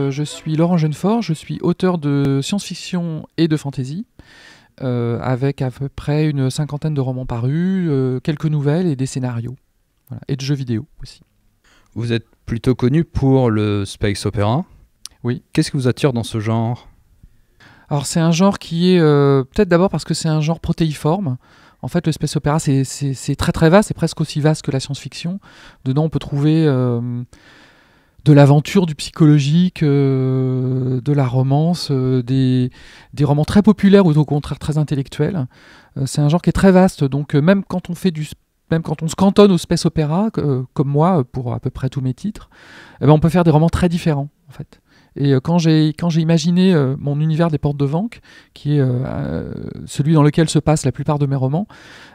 Je suis Laurent Jeunefort, je suis auteur de science-fiction et de fantasy, avec à peu près une cinquantaine de romans parus, quelques nouvelles et des scénarios, voilà, et de jeux vidéo aussi. Vous êtes plutôt connu pour le space opéra. Oui. Qu'est-ce qui vous attire dans ce genre ? Alors c'est un genre qui est, peut-être d'abord parce que c'est un genre protéiforme. En fait, le space opéra, c'est très très vaste, c'est presque aussi vaste que la science-fiction. Dedans, on peut trouver de l'aventure, du psychologique, de la romance, des romans très populaires ou au contraire très intellectuels. C'est un genre qui est très vaste, donc même quand on se cantonne au space opéra, comme moi, pour à peu près tous mes titres, eh ben, on peut faire des romans très différents, en fait. Et quand j'ai imaginé mon univers des Portes de Vanques, qui est celui dans lequel se passent la plupart de mes romans,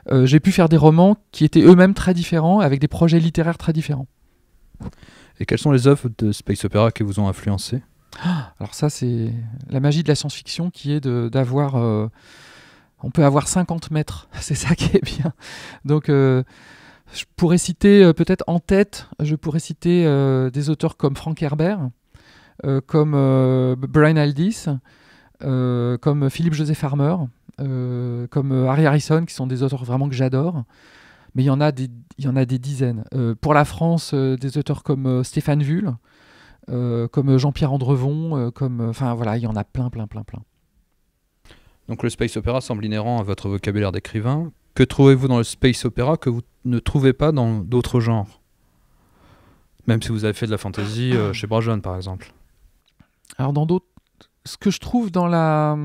j'ai pu faire des romans qui étaient eux-mêmes très différents, avec des projets littéraires très différents. Et quelles sont les œuvres de space opéra qui vous ont influencé ? Alors ça, c'est la magie de la science-fiction, qui est d'avoir... on peut avoir 50 mètres, c'est ça qui est bien. Donc je pourrais citer, peut-être en tête, je pourrais citer des auteurs comme Frank Herbert, comme Brian Aldiss, comme Philip Joseph Farmer, comme Harry Harrison, qui sont des auteurs vraiment que j'adore. Mais il y en a des dizaines. Pour la France, des auteurs comme Stéphane Vull, comme Jean-Pierre Andrevon, enfin voilà, il y en a plein. Donc le space opéra semble inhérent à votre vocabulaire d'écrivain. Que trouvez-vous dans le space opéra que vous ne trouvez pas dans d'autres genres ? Même si vous avez fait de la fantasy chez Brajon, par exemple. Alors dans d'autres, ce que je trouve dans la...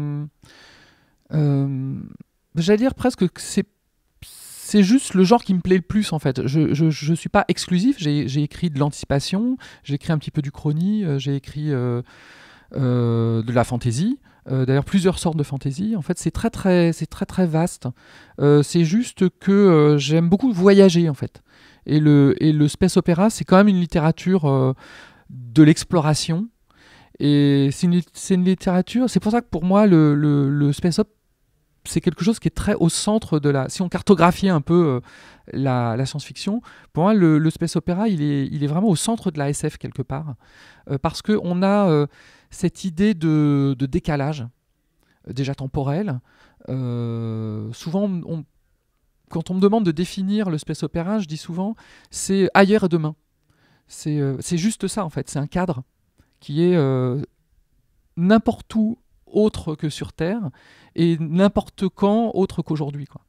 j'allais dire presque que c'est juste le genre qui me plaît le plus, en fait. Je suis pas exclusif, j'ai écrit de l'anticipation, j'ai écrit un petit peu du chrony, j'ai écrit de la fantasy, d'ailleurs plusieurs sortes de fantasy. En fait, c'est très vaste. C'est juste que j'aime beaucoup voyager, en fait. Et le space opéra, c'est quand même une littérature de l'exploration. Et c'est une littérature, c'est pour ça que pour moi, le space op, c'est quelque chose qui est très au centre de la... Si on cartographiait un peu la science-fiction, pour moi, le space opéra, il est vraiment au centre de la SF quelque part. Parce qu'on a cette idée de décalage, déjà temporel. Souvent, quand on me demande de définir le space opéra, je dis souvent, c'est ailleurs et demain. C'est juste ça, en fait. C'est un cadre qui est n'importe où autre que sur Terre et n'importe quand autre qu'aujourd'hui, quoi.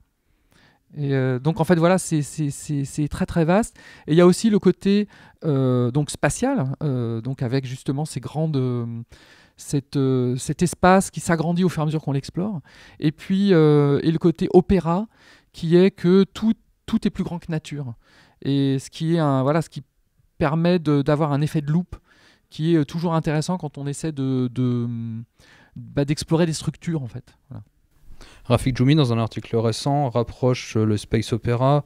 Et donc en fait voilà, c'est très très vaste. Et il y a aussi le côté donc spatial, donc avec justement ces grandes cet espace qui s'agrandit au fur et à mesure qu'on l'explore. Et puis et le côté opéra, qui est que tout est plus grand que nature. Et ce qui permet d'avoir un effet de loupe qui est toujours intéressant quand on essaie d'explorer des structures, en fait. Voilà. Rafik Djoumi, dans un article récent, rapproche le space opéra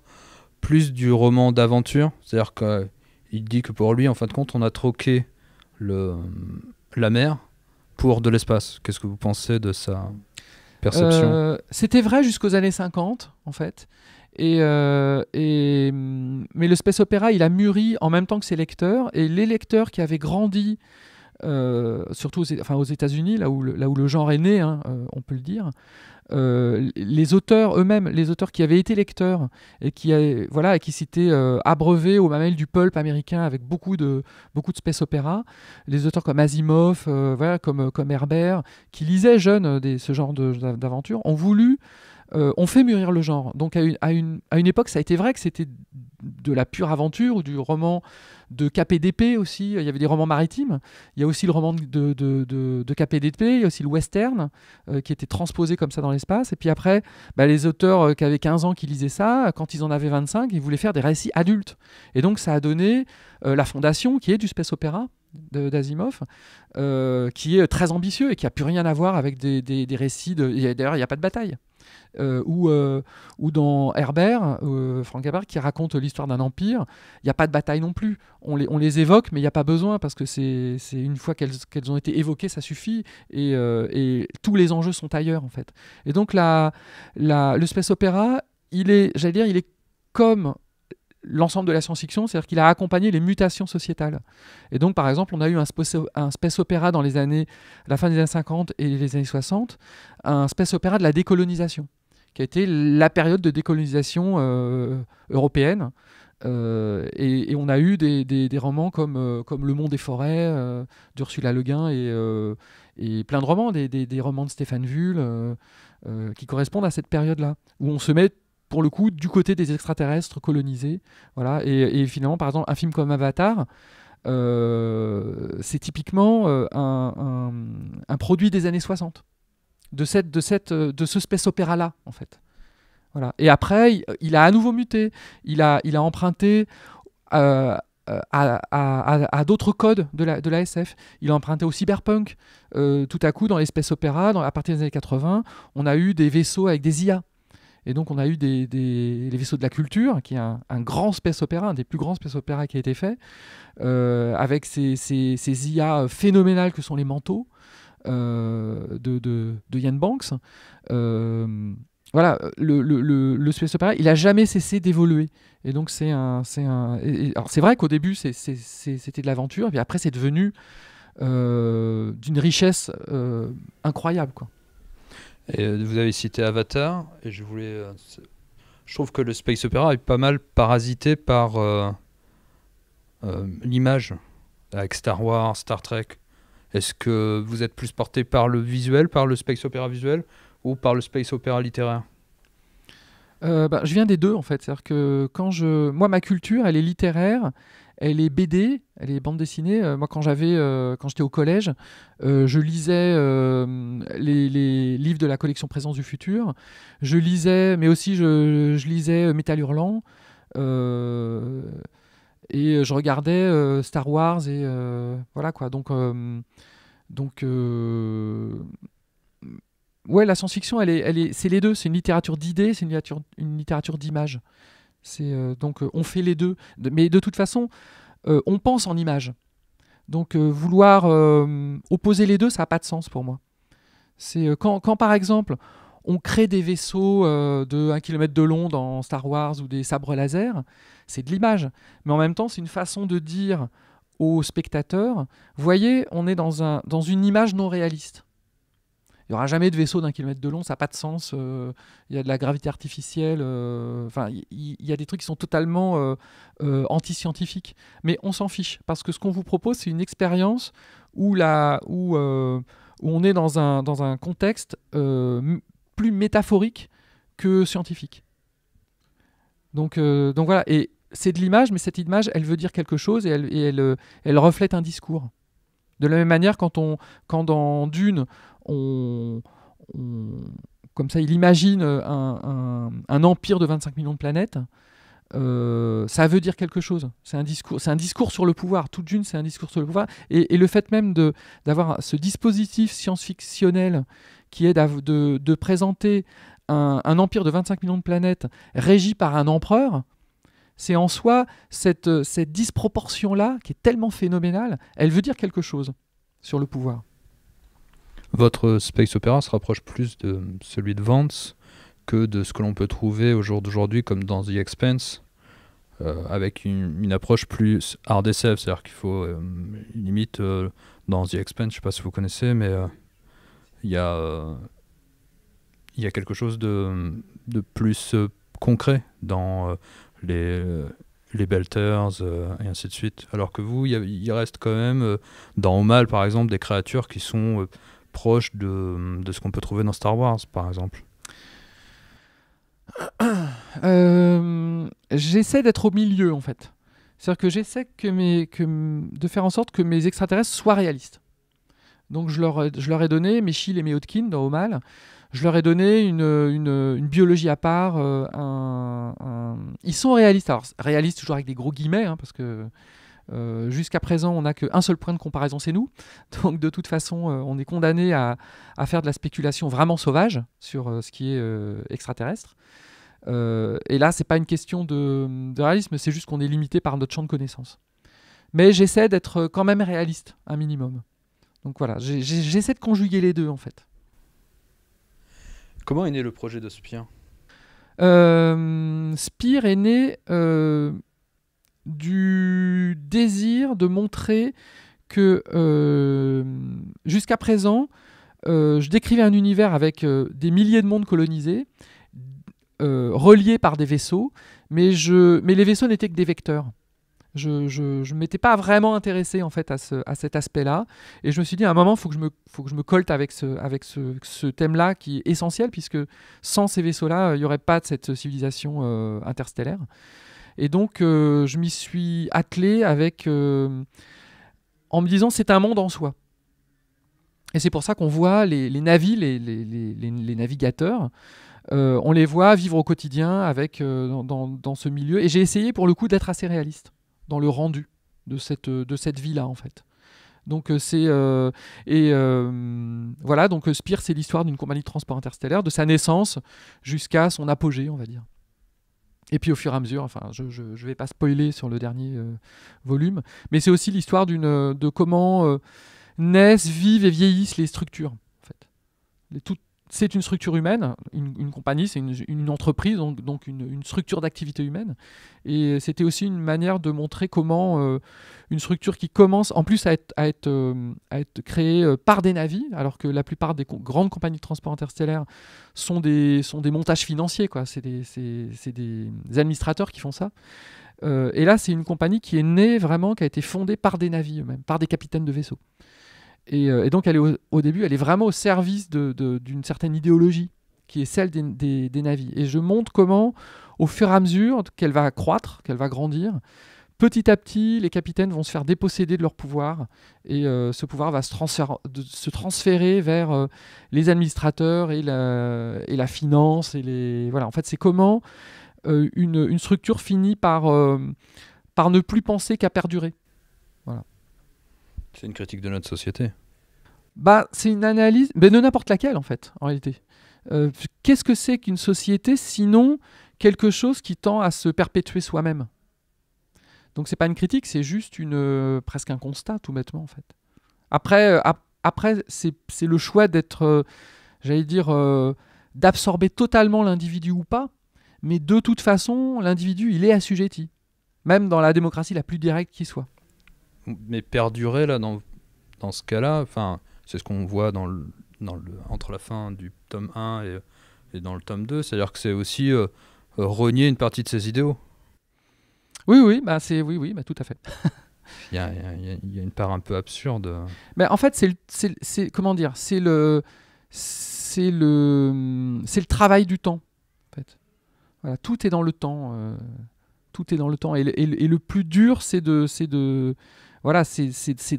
plus du roman d'aventure. C'est-à-dire qu'il dit que pour lui, en fin de compte, on a troqué la mer pour de l'espace. Qu'est-ce que vous pensez de sa perception ? C'était vrai jusqu'aux années 50, en fait. Mais le space opéra, il a mûri en même temps que ses lecteurs, et les lecteurs qui avaient grandi, surtout aux États-Unis, là où le genre est né, hein, on peut le dire, les auteurs eux-mêmes, les auteurs qui avaient été lecteurs et qui s'étaient abreuvés aux mamelles du pulp américain avec beaucoup de space opéra, les auteurs comme Asimov, comme Herbert, qui lisaient jeunes ce genre d'aventure, ont fait mûrir le genre. Donc à une époque, ça a été vrai que c'était de la pure aventure ou du roman de KPDP aussi. Il y avait des romans maritimes. Il y a aussi le roman de KPDP. Il y a aussi le western qui était transposé comme ça dans l'espace. Et puis après, les auteurs qui avaient 15 ans qui lisaient ça, quand ils en avaient 25, ils voulaient faire des récits adultes. Et donc ça a donné La Fondation, qui est du space opéra d'Asimov, qui est très ambitieux et qui n'a plus rien à voir avec des récits. D'ailleurs, il n'y a pas de bataille. Ou dans Herbert, Frank Herbert, qui raconte l'histoire d'un empire, il n'y a pas de bataille non plus. On les évoque, mais il n'y a pas besoin, parce que c'est une fois qu'elles ont été évoquées, ça suffit, et tous les enjeux sont ailleurs, en fait. Et donc le space opéra, il est comme l'ensemble de la science-fiction, c'est-à-dire qu'il a accompagné les mutations sociétales. Et donc, par exemple, on a eu un space opéra dans la fin des années 50 et les années 60, un space opéra de la décolonisation, qui a été la période de décolonisation européenne. Et on a eu des romans comme Le Monde des forêts d'Ursula Le Guin et plein de romans, des romans de Stéphane Vull qui correspondent à cette période-là, où on se met pour le coup du côté des extraterrestres colonisés. Voilà. Et finalement, par exemple, un film comme Avatar, c'est typiquement un produit des années 60, de ce space opéra-là, en fait. Voilà. Et après, il a à nouveau muté. Il a emprunté à d'autres codes de la SF. Il a emprunté au cyberpunk. Tout à coup, dans les space opéra, à partir des années 80, on a eu des vaisseaux avec des IA. Et donc, on a eu les vaisseaux de la culture, qui est un grand space opéra, un des plus grands space opéra qui a été fait, avec ces IA phénoménales que sont les manteaux de Ian Banks. Voilà, le space opéra, il a jamais cessé d'évoluer. Et donc alors c'est vrai qu'au début c'était de l'aventure, et puis après c'est devenu d'une richesse incroyable, quoi. Et vous avez cité Avatar, et je trouve que le space opéra est pas mal parasité par l'image, avec Star Wars, Star Trek. Est-ce que vous êtes plus porté par le visuel, par le space opéra visuel, ou par le space opéra littéraire? Je viens des deux, en fait. C'est-à-dire que moi, ma culture, elle est littéraire, elle est BD, elle est bande dessinée. Moi, quand j'étais au collège, je lisais les livres de la collection Présence du futur. Je lisais, mais aussi je lisais Métal Hurlant. Et je regardais Star Wars et voilà, quoi. Donc ouais, la science-fiction, c'est les deux. C'est une littérature d'idées, c'est une littérature d'images. Donc on fait les deux. Mais de toute façon, on pense en images. Donc vouloir opposer les deux, ça n'a pas de sens pour moi. C'est quand par exemple, on crée des vaisseaux de 1 km de long dans Star Wars ou des sabres laser, c'est de l'image. Mais en même temps, c'est une façon de dire aux spectateurs, voyez, on est dans une image non réaliste. Il n'y aura jamais de vaisseau d'1 km de long, ça n'a pas de sens. Il y a de la gravité artificielle. Il y a des trucs qui sont totalement anti-scientifiques. Mais on s'en fiche, parce que ce qu'on vous propose, c'est une expérience où on est dans un contexte plus métaphorique que scientifique. Donc voilà, et c'est de l'image, mais cette image, elle veut dire quelque chose et elle reflète un discours. De la même manière, quand dans Dune, comme ça, il imagine un empire de 25 millions de planètes, ça veut dire quelque chose. C'est un discours sur le pouvoir. Tout Dune, c'est un discours sur le pouvoir. Et le fait même d'avoir ce dispositif science-fictionnel qui est de présenter un empire de 25 millions de planètes régi par un empereur, c'est en soi cette disproportion-là qui est tellement phénoménale, elle veut dire quelque chose sur le pouvoir. Votre space opéra se rapproche plus de celui de Vance que de ce que l'on peut trouver au jour d'aujourd'hui comme dans The Expanse, avec une approche plus hard SF, c'est-à-dire qu'il faut limite dans The Expanse, je ne sais pas si vous connaissez, mais il y a quelque chose de plus concret dans les belters et ainsi de suite. Alors que vous, il reste quand même dans Omal, par exemple, des créatures qui sont proches de ce qu'on peut trouver dans Star Wars, par exemple. J'essaie d'être au milieu, en fait. C'est-à-dire que j'essaie de faire en sorte que mes extraterrestres soient réalistes. Donc je leur ai donné, mes Chill et mes Hodgkin dans Omal, je leur ai donné une biologie à part. Ils sont réalistes. Alors, réalistes toujours avec des gros guillemets, hein, parce que jusqu'à présent, on n'a qu'un seul point de comparaison, c'est nous. Donc, de toute façon, on est condamné à faire de la spéculation vraiment sauvage sur ce qui est extraterrestre. Et là, c'est pas une question de réalisme, c'est juste qu'on est limité par notre champ de connaissances. Mais j'essaie d'être quand même réaliste, un minimum. Donc voilà, j'essaie de conjuguer les deux, en fait. Comment est né le projet de Spire ? Spire est né du désir de montrer que jusqu'à présent, je décrivais un univers avec des milliers de mondes colonisés, reliés par des vaisseaux, mais les vaisseaux n'étaient que des vecteurs. Je ne m'étais pas vraiment intéressé en fait à cet aspect-là, et je me suis dit à un moment faut que je me colte avec ce thème-là qui est essentiel, puisque sans ces vaisseaux-là il n'y aurait pas de cette civilisation interstellaire. Et donc je m'y suis attelé en me disant c'est un monde en soi. Et c'est pour ça qu'on voit les navis, les navigateurs, on les voit vivre au quotidien dans ce milieu. Et j'ai essayé pour le coup d'être assez réaliste dans le rendu de cette vie-là en fait. Donc voilà, donc Spire, c'est l'histoire d'une compagnie de transport interstellaire, de sa naissance jusqu'à son apogée, on va dire. Et puis au fur et à mesure, enfin, je vais pas spoiler sur le dernier volume, mais c'est aussi l'histoire de comment naissent, vivent et vieillissent les structures. En fait. C'est une structure humaine, une compagnie, c'est une entreprise, donc une structure d'activité humaine. Et c'était aussi une manière de montrer comment une structure qui commence en plus à être créée par des navis, alors que la plupart des grandes compagnies de transport interstellaire sont des montages financiers, quoi. C'est des administrateurs qui font ça. Et là, c'est une compagnie qui est née vraiment, qui a été fondée par des navis eux-mêmes, par des capitaines de vaisseaux. Et donc, elle est au début, elle est vraiment au service d'une certaine idéologie, qui est celle des navis. Et je montre comment, au fur et à mesure qu'elle va croître, qu'elle va grandir, petit à petit, les capitaines vont se faire déposséder de leur pouvoir, et ce pouvoir va se transférer vers les administrateurs et la finance. Voilà. En fait, c'est comment une structure finit par ne plus penser qu'à perdurer. Voilà. C'est une critique de notre société. Bah, c'est une analyse, mais de n'importe laquelle en fait, en réalité. Qu'est-ce que c'est qu'une société sinon quelque chose qui tend à se perpétuer soi-même? Donc c'est pas une critique, c'est juste presque un constat tout bêtement en fait. Après c'est le choix d'être, j'allais dire, d'absorber totalement l'individu ou pas, mais de toute façon l'individu il est assujetti, même dans la démocratie la plus directe qui soit. Mais perdurer là dans ce cas-là, c'est ce qu'on voit entre la fin du tome 1 et dans le tome 2, c'est-à-dire que c'est aussi renier une partie de ses idéaux. Oui, tout à fait. Il y a une part un peu absurde. Mais en fait, c'est comment dire, c'est le travail du temps. En fait. Voilà, tout est dans le temps. Tout est dans le temps. Et le plus dur, c'est de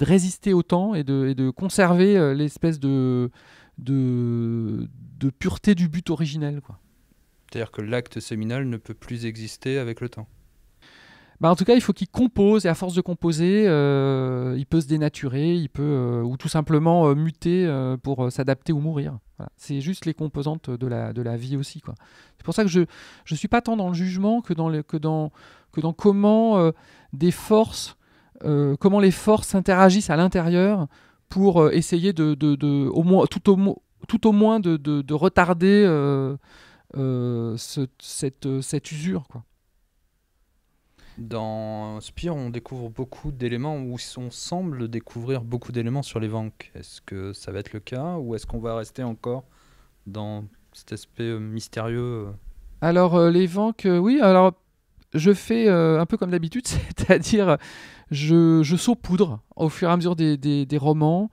résister au temps et de conserver l'espèce de pureté du but originel, quoi. C'est-à-dire que l'acte séminal ne peut plus exister avec le temps. Bah en tout cas, il faut qu'il compose, et à force de composer, il peut se dénaturer, il peut ou tout simplement muter pour s'adapter ou mourir. Voilà. C'est juste les composantes de la vie aussi, quoi. C'est pour ça que je suis pas tant dans le jugement que dans comment des forces, comment les forces interagissent à l'intérieur pour essayer au moins, tout au moins de retarder cette usure, quoi. Dans Spire, on découvre beaucoup d'éléments, ou on semble découvrir beaucoup d'éléments sur les Vanks. Est-ce que ça va être le cas, ou est-ce qu'on va rester encore dans cet aspect mystérieux Alors, les Vanks, oui, alors je fais un peu comme d'habitude, c'est-à-dire je saupoudre au fur et à mesure des romans,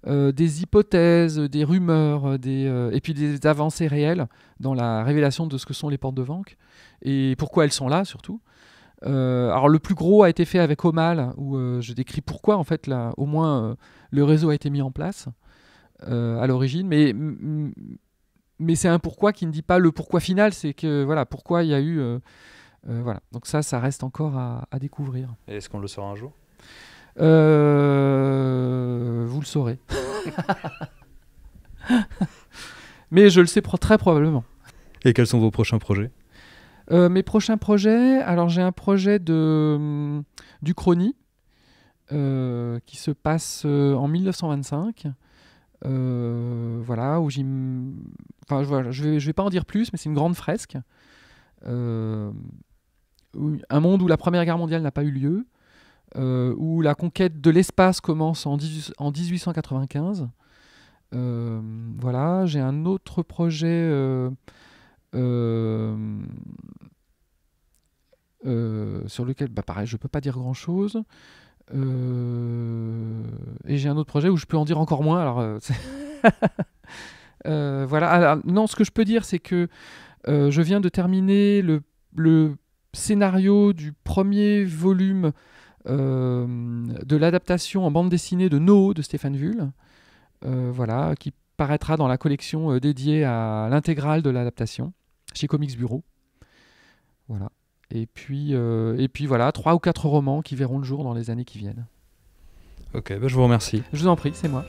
des hypothèses, des rumeurs, et puis des avancées réelles dans la révélation de ce que sont les portes de Vanks, et pourquoi elles sont là surtout. Alors le plus gros a été fait avec Omal, où je décris pourquoi en fait là, au moins le réseau a été mis en place à l'origine, mais c'est un pourquoi qui ne dit pas le pourquoi final, c'est que voilà pourquoi il y a eu voilà, donc ça reste encore à découvrir. Et est-ce qu'on le saura un jour ? Vous le saurez. Mais je le sais très probablement. Et quels sont vos prochains projets ? Mes prochains projets, alors j'ai un projet d'Uchronie qui se passe en 1925. Voilà, où voilà, je vais pas en dire plus, mais c'est une grande fresque un monde où la Première Guerre mondiale n'a pas eu lieu, où la conquête de l'espace commence en 1895. Voilà, j'ai un autre projet sur lequel, pareil, je ne peux pas dire grand-chose. Et j'ai un autre projet où je peux en dire encore moins. Alors, voilà. Alors, non, ce que je peux dire, c'est que je viens de terminer le scénario du premier volume de l'adaptation en bande dessinée de No de Stéphane Vull, voilà, qui paraîtra dans la collection dédiée à l'intégrale de l'adaptation chez Comics Bureau. Voilà. Et puis voilà, 3 ou 4 romans qui verront le jour dans les années qui viennent. Ok, je vous remercie. Je vous en prie, c'est moi.